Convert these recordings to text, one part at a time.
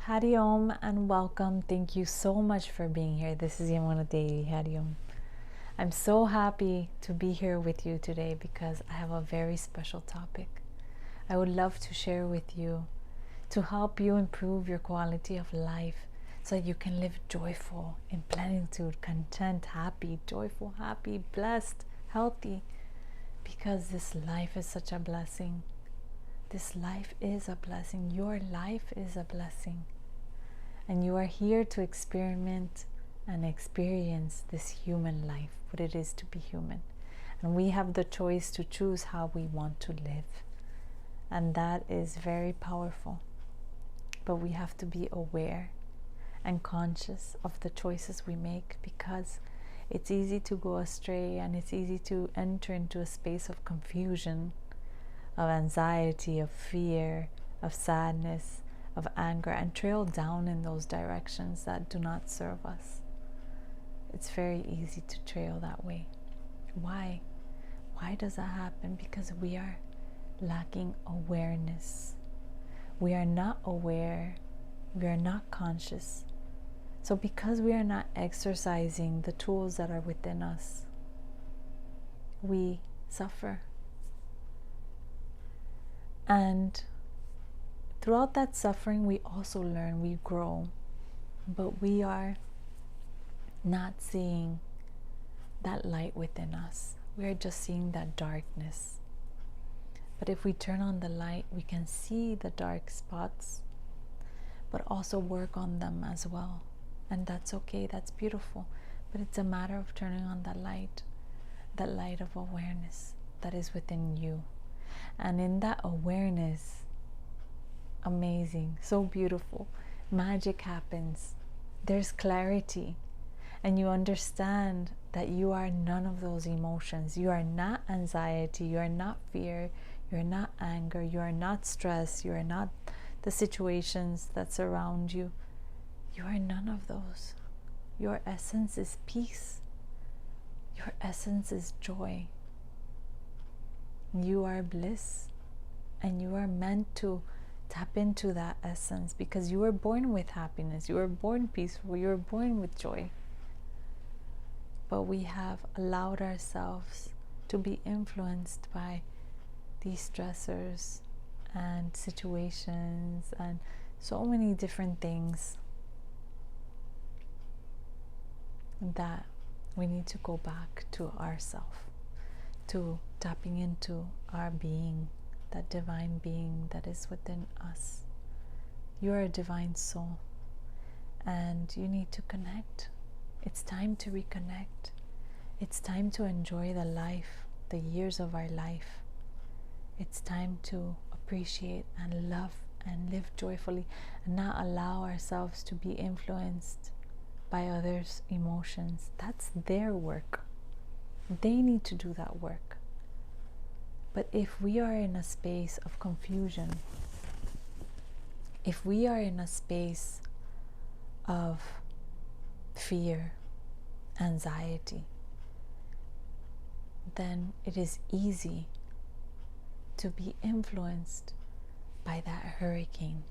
Hari Om and welcome. Thank you so much for being here. This is Yamuna Devi. Hari Om. I'm so happy to be here with you today because I have a very special topic I would love to share with you to help you improve your quality of life so that you can live joyful, in plenitude, content, happy, joyful, happy, blessed, healthy, because this life is such a blessing. This life is a blessing. Your life is a blessing. And you are here to experiment and experience this human life, what it is to be human. And we have the choice to choose how we want to live. And that is very powerful. But we have to be aware and conscious of the choices we make, because it's easy to go astray and it's easy to enter into a space of confusion, of anxiety, of fear, of sadness, of anger, and trail down in those directions that do not serve us. It's very easy to trail that way. Why? Why does that happen? Because we are lacking awareness. We are not aware. We are not conscious. So because we are not exercising the tools that are within us, we suffer. And throughout that suffering, we also learn, we grow, but we are not seeing that light within us. We are just seeing that darkness. But if we turn on the light, we can see the dark spots, but also work on them as well. And that's okay, that's beautiful. But it's a matter of turning on that light of awareness that is within you. And in that awareness, amazing, so beautiful, magic happens. There's clarity, and you understand that you are none of those emotions. You are not anxiety, you are not fear, you are not anger, you are not stress, you are not the situations that surround you. You are none of those. Your essence is peace. Your essence is joy. You are bliss, and you are meant to tap into that essence because you were born with happiness, you were born peaceful, you were born with joy. But we have allowed ourselves to be influenced by these stressors and situations and so many different things that we need to go back to ourself, to tapping into our being, that divine being that is within us. You are a divine soul, and you need to connect. It's time to reconnect. It's time to enjoy the life, the years of our life. It's time to appreciate and love and live joyfully and not allow ourselves to be influenced by others' emotions. That's their work. They need to do that work. But if we are in a space of confusion, if we are in a space of fear, anxiety, then it is easy to be influenced by that hurricane,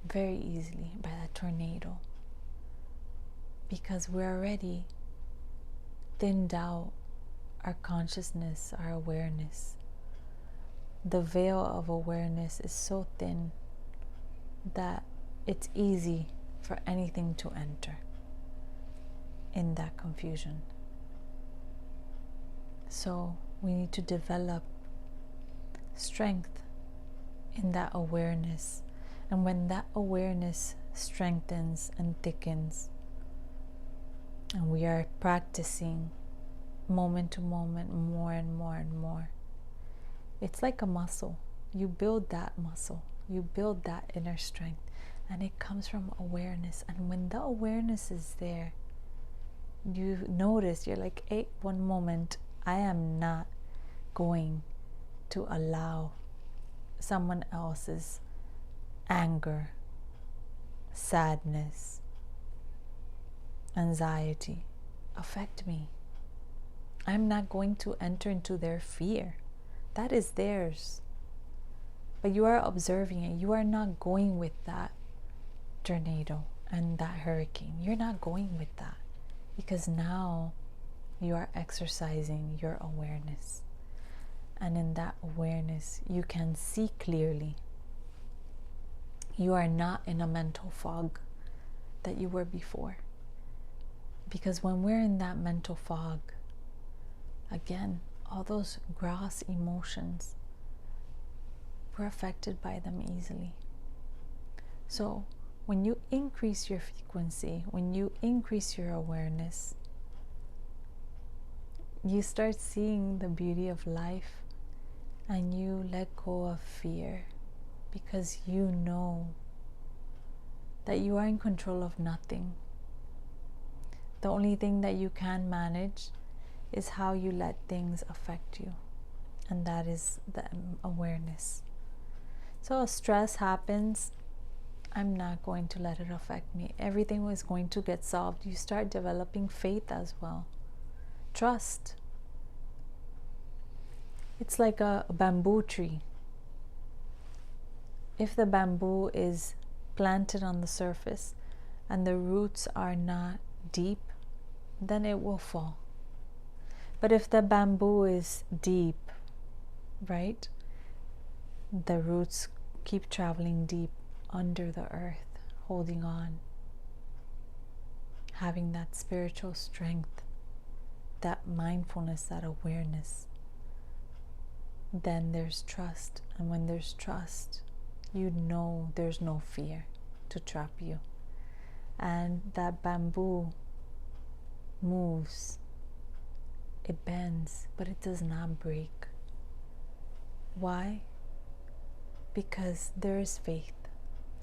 very easily, by that tornado, because we're already thinned out our consciousness, our awareness. The veil of awareness is so thin that it's easy for anything to enter in that confusion. So we need to develop strength in that awareness. And when that awareness strengthens and thickens, and we are practicing moment to moment, more and more and more, it's like a muscle. You build that muscle, you build that inner strength, and it comes from awareness. And when the awareness is there, you notice, you're like, hey, one moment, I am not going to allow someone else's anger, sadness, anxiety affect me. I'm not going to enter into their fear. That is theirs. but you are observing it. You are not going with that tornado and that hurricane. You're not going with that, because now you are exercising your awareness. And in that awareness, you can see clearly. You are not in a mental fog that you were before. Because when we're in that mental fog, again, all those gross emotions, we're affected by them easily. So when you increase your frequency, when you increase your awareness, you start seeing the beauty of life, and you let go of fear, because you know that you are in control of nothing. The only thing that you can manage is how you let things affect you, and that is the awareness. So stress happens, I'm not going to let it affect me. Everything is going to get solved. You start developing faith as well. Trust. It's like a bamboo tree. If the bamboo is planted on the surface and the roots are not deep, then it will fall. But if the bamboo is deep, right, the roots keep traveling deep under the earth, holding on, having that spiritual strength, that mindfulness, that awareness. Then there's trust, and when there's trust, you know there's no fear to trap you. And that bamboo moves, it bends, but it does not break. Why? Because there is faith,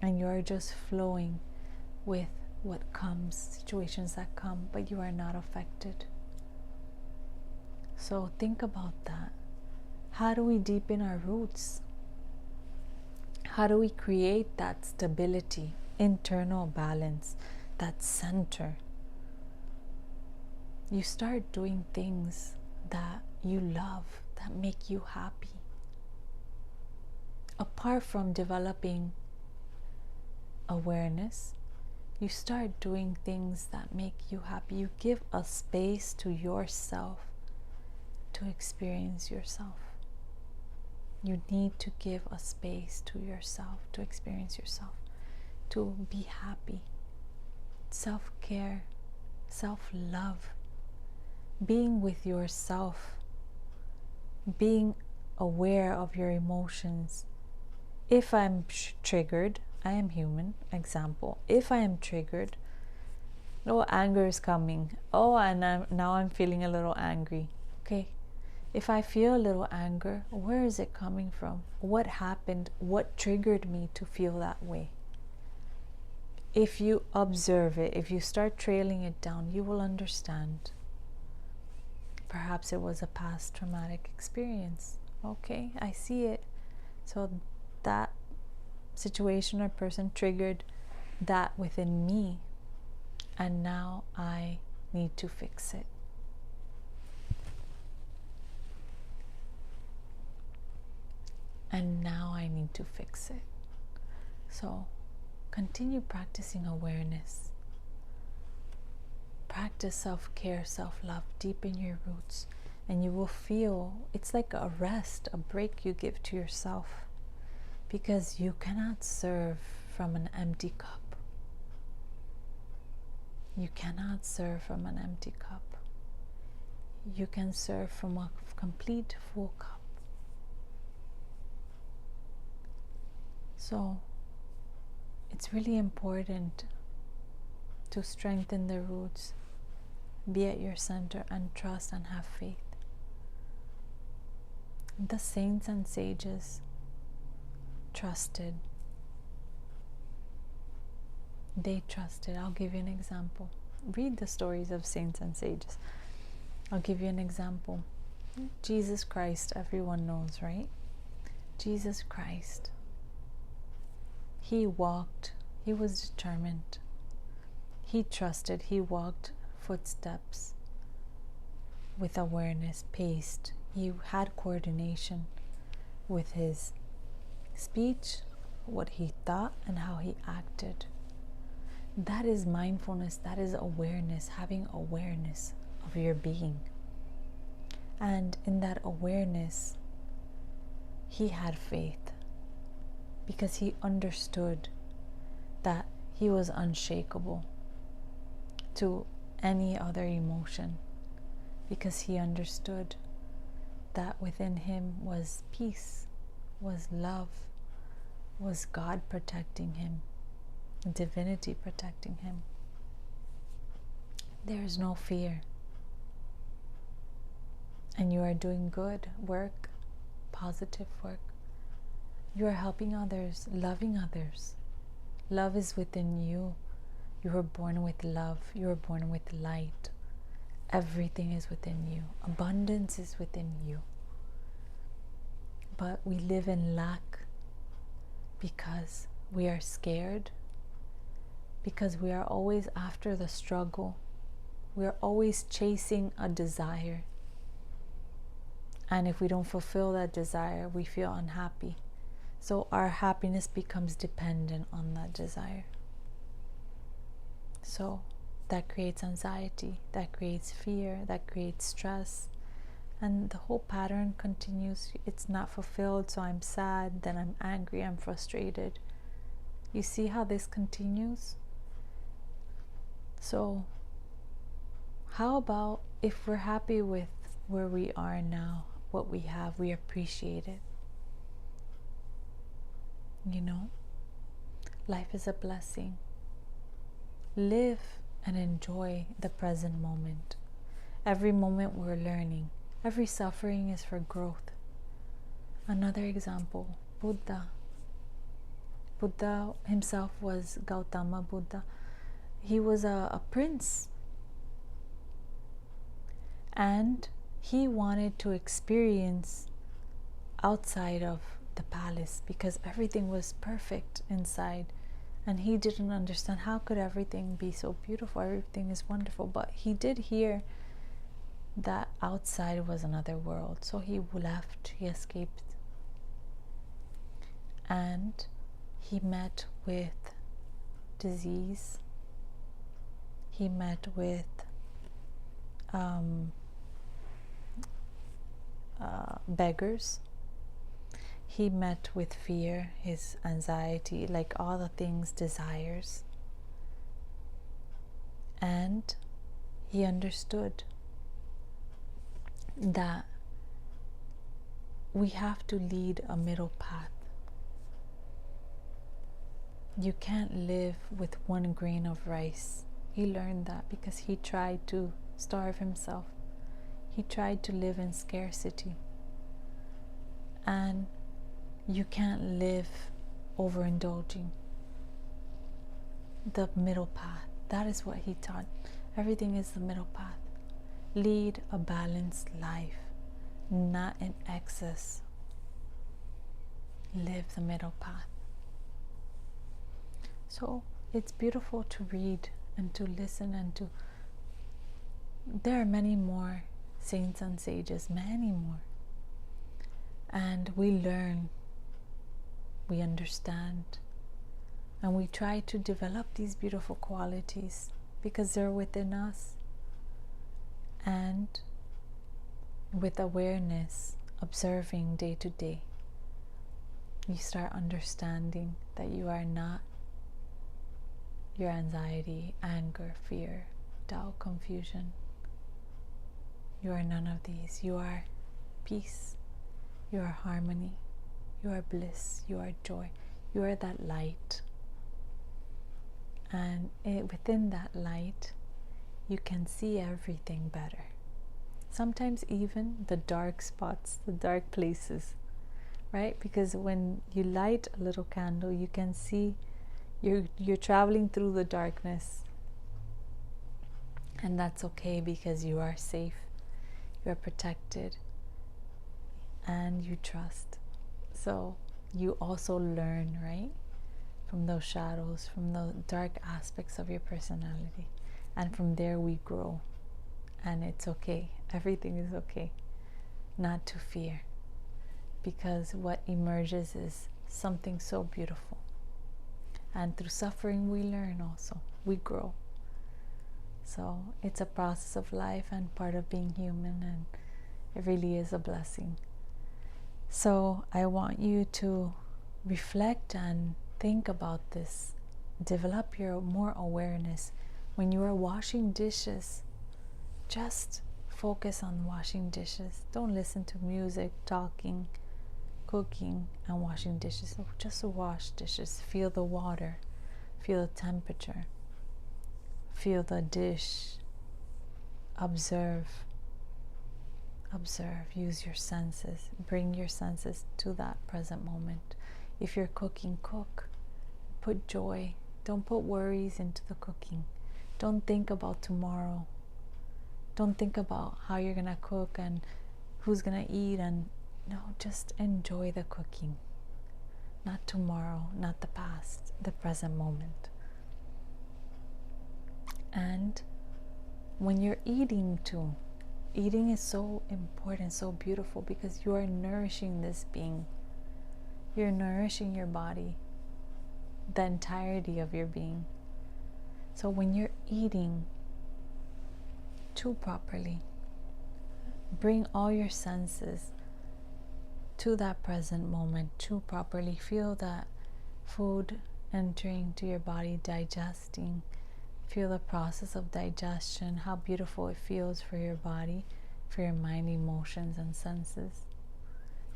and you are just flowing with what comes, situations that come, but you are not affected. So think about that. How do we deepen our roots? How do we create that stability, internal balance, that center? You start doing things that you love, that make you happy. Apart from developing awareness, you start doing things that make you happy. You give a space to yourself to experience yourself. You need to give a space to yourself to experience yourself, to be happy. Self-care, self-love, being with yourself, being aware of your emotions. If I'm triggered, I am human, example. If I am triggered, oh, anger is coming. Oh, and now I'm feeling a little angry. Okay. If I feel a little anger, where is it coming from? What happened? What triggered me to feel that way? If you observe it, if you start trailing it down, you will understand. Perhaps it was a past traumatic experience. Okay, I see it. So that situation or person triggered that within me, and now I need to fix it. And now I need to fix it. So continue practicing awareness. Practice self-care, self-love, deepen your roots, and you will feel it's like a rest, a break you give to yourself, because you cannot serve from an empty cup. You cannot serve from an empty cup. You can serve from a complete full cup. So it's really important to strengthen the roots, be at your center, and trust and have faith. The saints and sages trusted. They trusted. I'll give you an example. Read the stories of saints and sages. I'll give you an example. Jesus Christ, everyone knows, right? Jesus Christ. He walked. He was determined. He trusted. He walked footsteps with awareness, paced. He had coordination with his speech, what he thought, and how he acted. That is mindfulness, that is awareness, having awareness of your being. And in that awareness, he had faith because he understood that he was unshakable to any other emotion, because he understood that within him was peace, was love, was God protecting him, divinity protecting him. There is no fear. And you are doing good work, positive work. You are helping others, loving others. Love is within you. You were born with love. You were born with light. Everything is within you. Abundance is within you. But we live in lack because we are scared, because we are always after the struggle. We are always chasing a desire. And if we don't fulfill that desire, we feel unhappy. So our happiness becomes dependent on that desire. So that creates anxiety, that creates fear, that creates stress. And the whole pattern continues. It's not fulfilled, so I'm sad, then I'm angry, I'm frustrated. You see how this continues? So how about if we're happy with where we are now, what we have, we appreciate it? You know, life is a blessing. Live and enjoy the present moment. Every moment we're learning. Every suffering is for growth. Another example, Buddha. Buddha himself was Gautama Buddha. He was a prince. And he wanted to experience outside of the palace because everything was perfect inside, and he didn't understand how could everything be so beautiful. Everything is wonderful, but he did hear that outside was another world, so he left, he escaped, and he met with disease, he met with beggars. He met with fear, his anxiety, like all the things, desires. And he understood that we have to lead a middle path. You can't live with 1 grain of rice. He learned that because he tried to starve himself. He tried to live in scarcity. And you can't live overindulging. The middle path, that is what he taught. Everything is the middle path. Lead a balanced life, not in excess. Live the middle path. So it's beautiful to read and to listen and to. There are many more saints and sages, many more. And we learn, we understand, and we try to develop these beautiful qualities because they're within us. And with awareness, observing day to day, you start understanding that you are not your anxiety, anger, fear, doubt, confusion. You are none of these. You are peace. You are harmony. You are bliss. You are joy. You are that light. And within that light, you can see everything better. Sometimes even the dark spots, the dark places, right? Because when you light a little candle, you can see you're traveling through the darkness. And that's okay because you are safe. You are protected. And you trust. So you also learn, right? From those shadows, from the dark aspects of your personality. And from there we grow. And it's okay. Everything is okay. Not to fear. Because what emerges is something so beautiful. And through suffering, we learn also, we grow. So it's a process of life and part of being human, and it really is a blessing. So I want you to reflect and think about this. Develop your more awareness. When you are washing dishes, just focus on washing dishes. Don't listen to music, talking, cooking, and washing dishes. Just wash dishes. Feel the water. Feel the temperature. Feel the dish. Observe. Observe. Use your senses. Bring your senses to that present moment. If you're cooking, cook. Put joy. Don't put worries into the cooking. Don't think about tomorrow. Don't think about how you're going to cook and who's going to eat. And no, just enjoy the cooking. Not tomorrow, not the past, the present moment. And when you're eating too, eating is so important, so beautiful, because you are nourishing this being. You're nourishing your body, the entirety of your being. So when you're eating, chew properly. Bring all your senses to that present moment. Chew properly. Feel that food entering to your body, digesting. Feel the process of digestion, how beautiful it feels for your body, for your mind, emotions, and senses.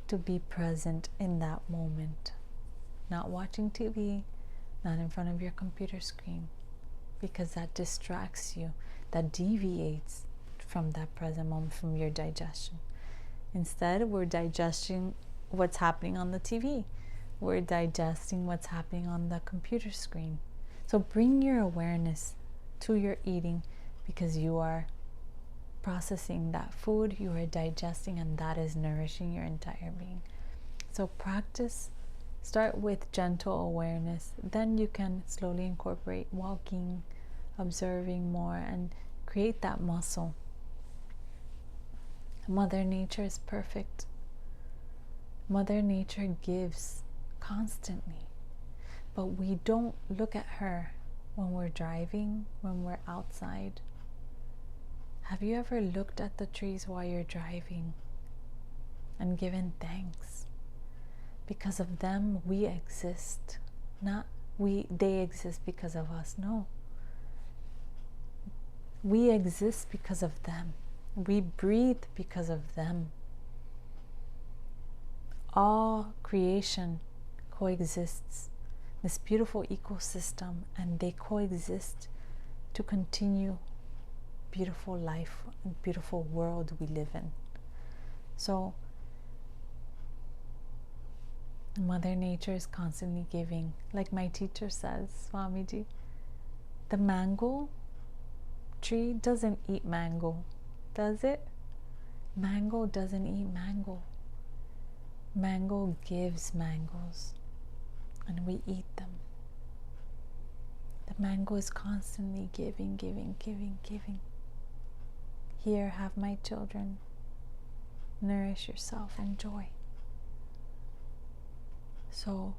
To be present in that moment. Not watching TV, not in front of your computer screen, because that distracts you, that deviates from that present moment, from your digestion. Instead, we're digesting what's happening on the TV. We're digesting what's happening on the computer screen. So bring your awareness to your eating, because you are processing that food, you are digesting, and that is nourishing your entire being. So practice. Start with gentle awareness. Then you can slowly incorporate walking, observing more, and create that muscle. Mother Nature is perfect. Mother Nature gives constantly. But we don't look at her when we're driving, when we're outside. Have you ever looked at the trees while you're driving and given thanks? Because of them, we exist. Not they exist because of us. No. We exist because of them. We breathe because of them. All creation coexists, this beautiful ecosystem, and they coexist to continue beautiful life and beautiful world we live in. So Mother Nature is constantly giving. Like my teacher says, Swamiji, the mango tree doesn't eat mango, does it? Mango doesn't eat mango. Mango gives mangoes, and we eat them. The mango is constantly giving, giving, giving, giving. Here, have my children. Nourish yourself, enjoy. So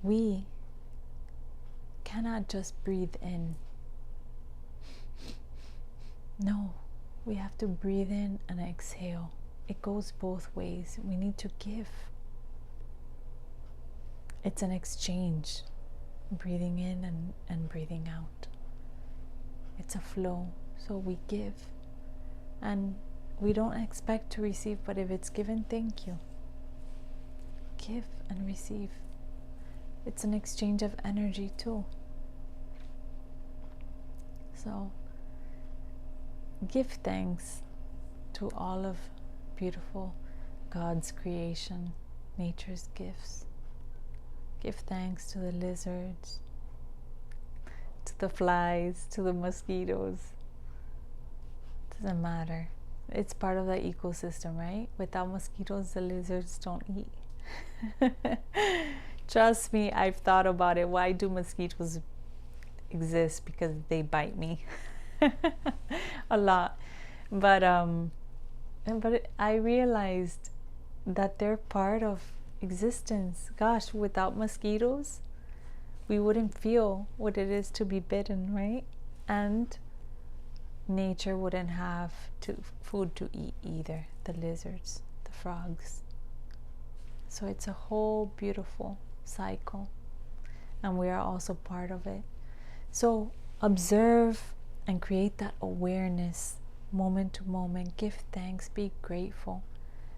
we cannot just breathe in. No, we have to breathe in and exhale. It goes both ways. We need to give. It's an exchange, breathing in and breathing out. It's a flow. So we give, and we don't expect to receive, but if it's given, thank you. Give and receive. It's an exchange of energy too. So give thanks to all of beautiful God's creation, nature's gifts. Give thanks to the lizards, to the flies, to the mosquitoes. Doesn't matter. It's part of the ecosystem, right? Without mosquitoes, the lizards don't eat. Trust me, I've thought about it. Why do mosquitoes exist? Because they bite me a lot. But I realized that they're part of existence. Gosh, without mosquitoes, we wouldn't feel what it is to be bitten, right? And nature wouldn't have food to eat either, the lizards, the frogs. So it's a whole beautiful cycle, and we are also part of it. So observe and create that awareness moment to moment. Give thanks, be grateful,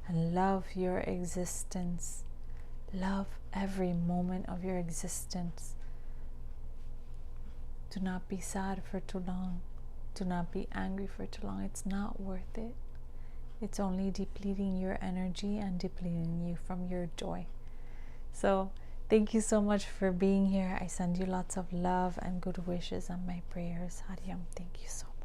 and love your existence. Love every moment of your existence. Do not be sad for too long. Do not be angry for too long. It's not worth it. It's only depleting your energy and depleting you from your joy. So thank you so much for being here. I send you lots of love and good wishes and my prayers. Hariam, thank you so much.